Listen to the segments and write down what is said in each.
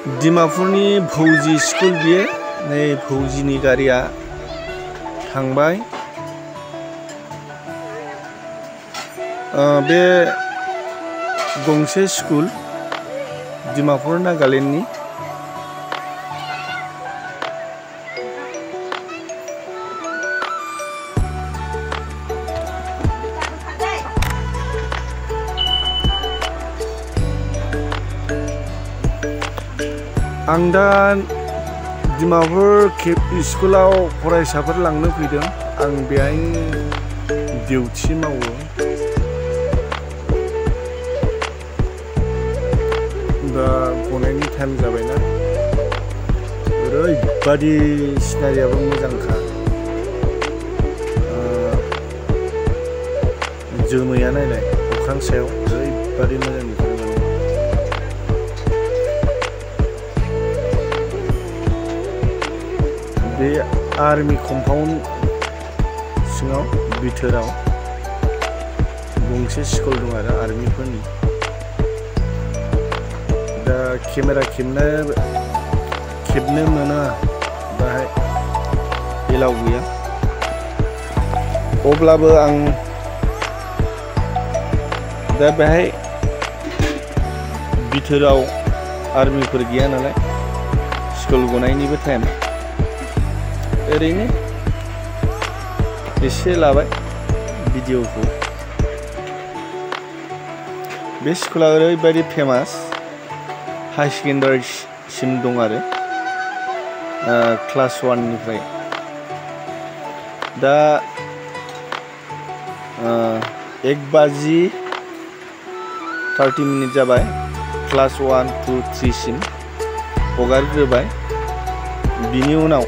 dimapurनि K.V School बियो नै फौजिनि गारिया थांबाय बे गंसे स्कुल dimapur नागालेण्डनि आं दा dimapur K.V स्कुलाव फरायसाफोर लांनो फैदों आं बेहाय डिउटि मावो दा गनायनि टाइम जाबायना ओरैबादि सिनारियाबो मोजांखा जोमैया नायनाय अख्रां सायाव ओरैबादि मोजां नुथारो बे आर्मी कम्पाउन्ड सिङाव बिथोराव गंसे स्कुल दं आरो आर्मीफोरनि दा केमेरा खेबनो मोना बाहाय एलाउ गैया अब्लाबो आं दा बेहाय बिथोराव आर्मीफोर गैया नालाय स्कुल गनायनिबो टाइम ओरैनो एसे लाबाय भिडिअखौ बे स्कुला ओरैबायदि फेमास हाई सेकेन्डारिसिम दं आरो क्लास 1 निफ्राय दा 1:30 जाबाय क्लास 1, 2, 3 सिम हगारग्रोबाय बिनि उनाव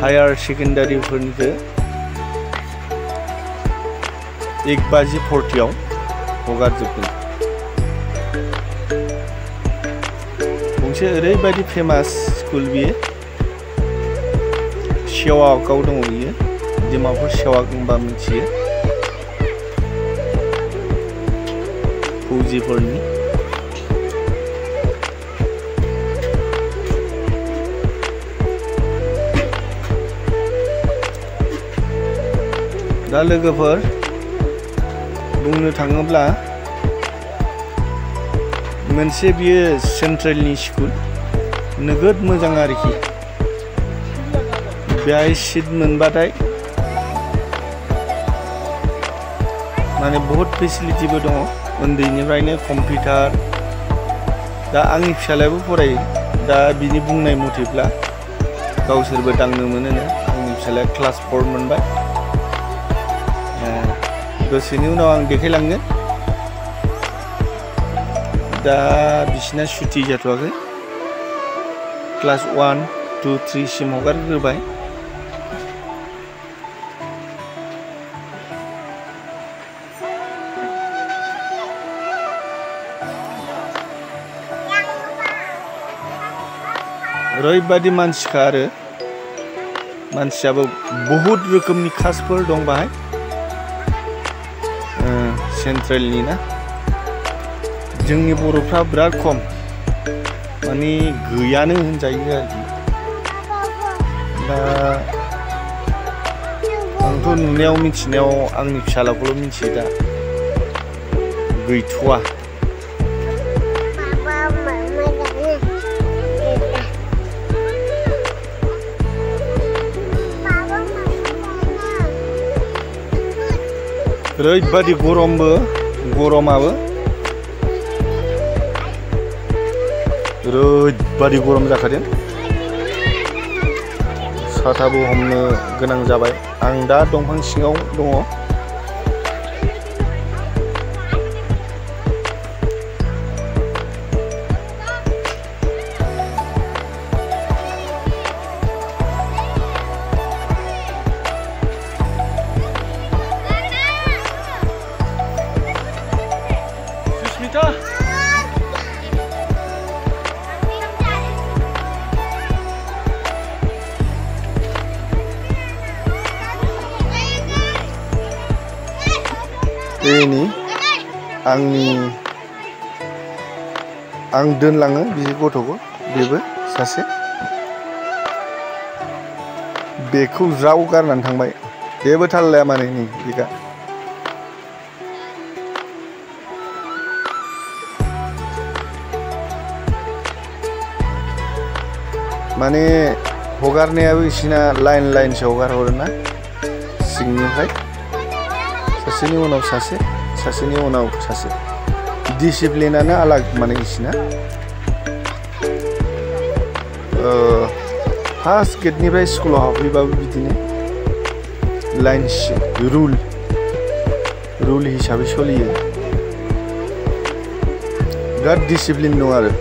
हायार सेकेन्डारिफोरनिखौ 1:40 हगारजोबगोन गंसे ओरैबायदि फेमास स्कुल बियो सेवाकआव दङ बियो dimapur sewak होनबा मिथियो फौजिफोरनि दा लोगोफोर बुंनो थाङोब्ला मोनसे बियो सेन्ट्रेलनि स्कुल नोगोद मोजां आरोखि बेहाय सिट मोनबाथाय माने बहुत फेसिलिटिबो दङ उन्दैनिफ्रायनो कम्पिउटार दा आंनि फिसालायाबो फरायो दा बिनि बुंनाय मथेब्ला गावसोरबो दांनो मोनोनो आंनि फिसालाया क्लास 4 मोनबाय दसेनि उनाव आं देखायलांगोन दा बिसिना सुटि जाथ'वाखै क्लास 1, 2, 3 सिम हगारग्रोबाय ओरैबादि मानसिखा आरो मानसियाबो बहुत रोखोमनि कास्टफोर दं बाहाय सेन्ट्रेलनि ना जोंनि बर'फ्रा बिराद खम माने गैयानो होनजायो आरोखि दा आंथ' नुनायाव मिथिनायाव आंनि फिसालाखौल' मिथियो दा गैथ'वा ओरैबादि गरमाबो ओरैबादि गरम जाखादों साथाबो हमनो गोनां जाबाय आं दा दंफां सिङाव दङ ini angni आं दोनलाङो बि गथ'खौ बेबो सासे बेखौ ज्राव गारनानै थांबाय जेबो थाल लाया माने नै बिगा माने हगारनायाबो बिसिना लाइनसो हगार हरो ना सिंनिफ्राय सासेनि उनाव सासे सासेनि उनाव सासे डिसिप्लिनानो आलाग माने बिसिना फार्स्ट गेटनिफ्राय स्कुलाव हाबफैबाबो बिदिनो लाइन रुल हिसाबै सोलियो बिराद डिसिप्लिन दं आरो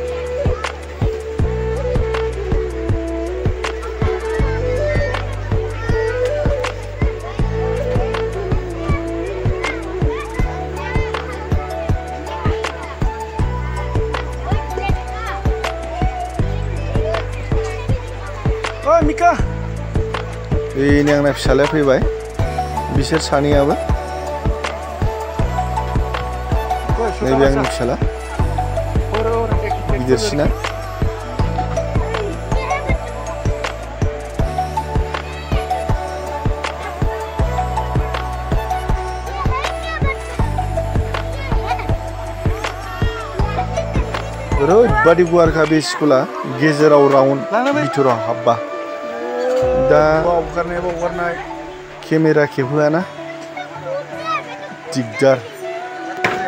मिका बेनो आंना फिसालाया फैबाय बिसोर सानैयाबो नैबे आंनि फिसाला गिदिरसिना ओरैबादि गुवारखा बे स्कुला गेजेराव राउन्ड बिथोराव हाब्बा दा हगारनाय केमेरा खेबहोआना दिगदार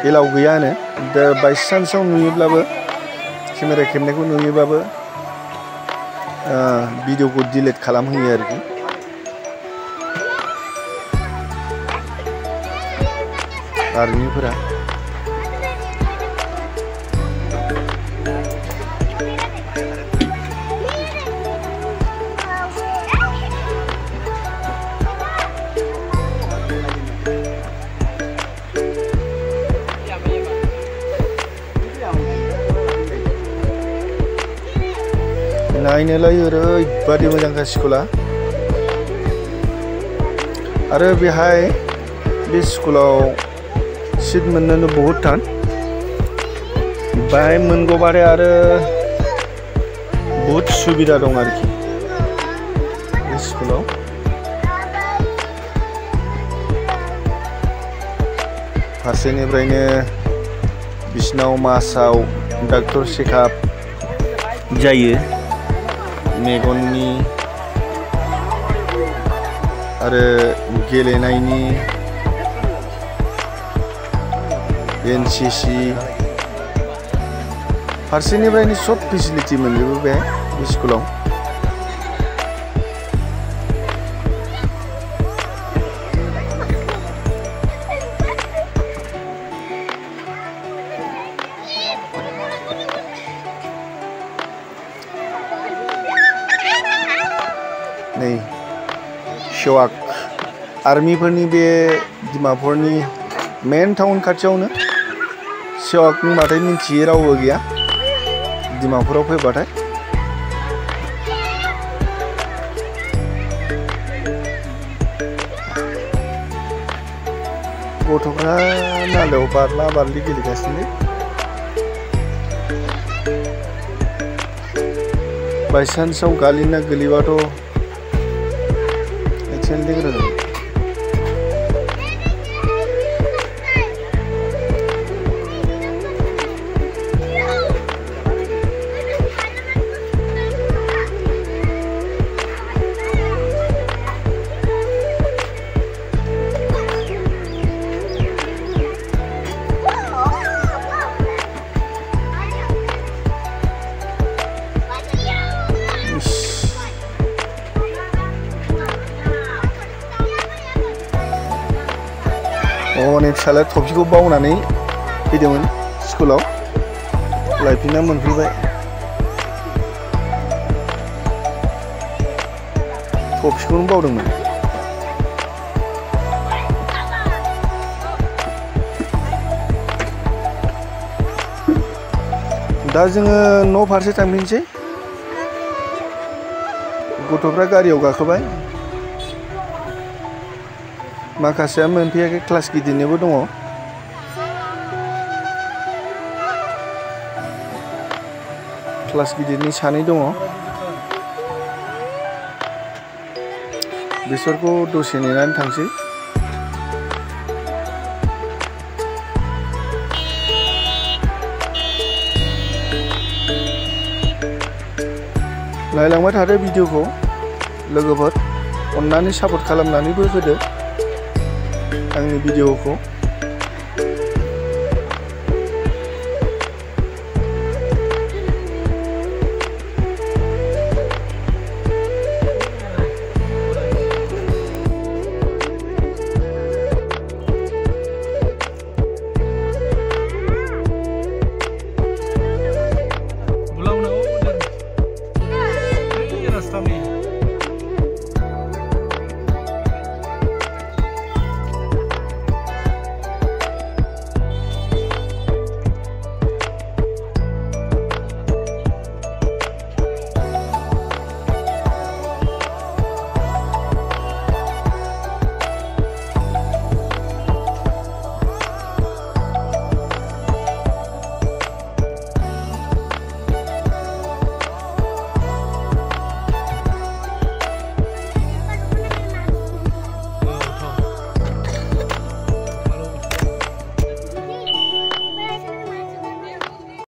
एलाव गैयानो दा बायसान्सआव नुयोब्लाबो केमेरा खेबनायखौ नुयोब्लाबो भिडिअखौ डिलिट खालामहोयो आरोखि आर्मिफोरा नायनोलाय ओरैबादि मोजांखा स्कुला आरो बेहाय बे स्कुलाव सिट मोननोनो बहुद थान बाहाय मोनगौबाथाय आरो बहुद सुबिदा दं आरोखि बे स्कुलाव फारसेनिफ्रायनो बिसिनाव मासाव डक्टर चेकआप जायो मेगननि आरो गेलेनायनि एनसिसि फारसेनिफ्रायनो सब फेसिलिटि मोनजोबो बे स्कुलाव नै sewak आर्मिफोरनि बे डिमापुरनि मेन टाउन खाथियावनो sewak होनबाथाय मिन्थियै रावबो गैया डिमापुराव फैबाथाय गथ'फ्रा नालायाव बारला बारलि गेलेगासिनो बायसान्सआव गालिना गोलैबाथ' नै फिसालाया थफिखौ बावनानै फैदोंमोन स्कुलाव लायफिनना मोनफैबाय थफिखौनो बावदोंमोन दा जोङो न' फारसे थांफिनसै गथ'फ्रा गारियाव गाखोबाय माखासेया मोनफैयाखै क्लास गिदिरनिबो दङ क्लास गिदिरनि 2 दङ बिसोरखौ दसे नेनानै थांसै नायलांबाय थादो भिडिअखौ लोगोफोर अन्नानै सापर्ट खालामनानैबो होदो आंनि भिडिअखौ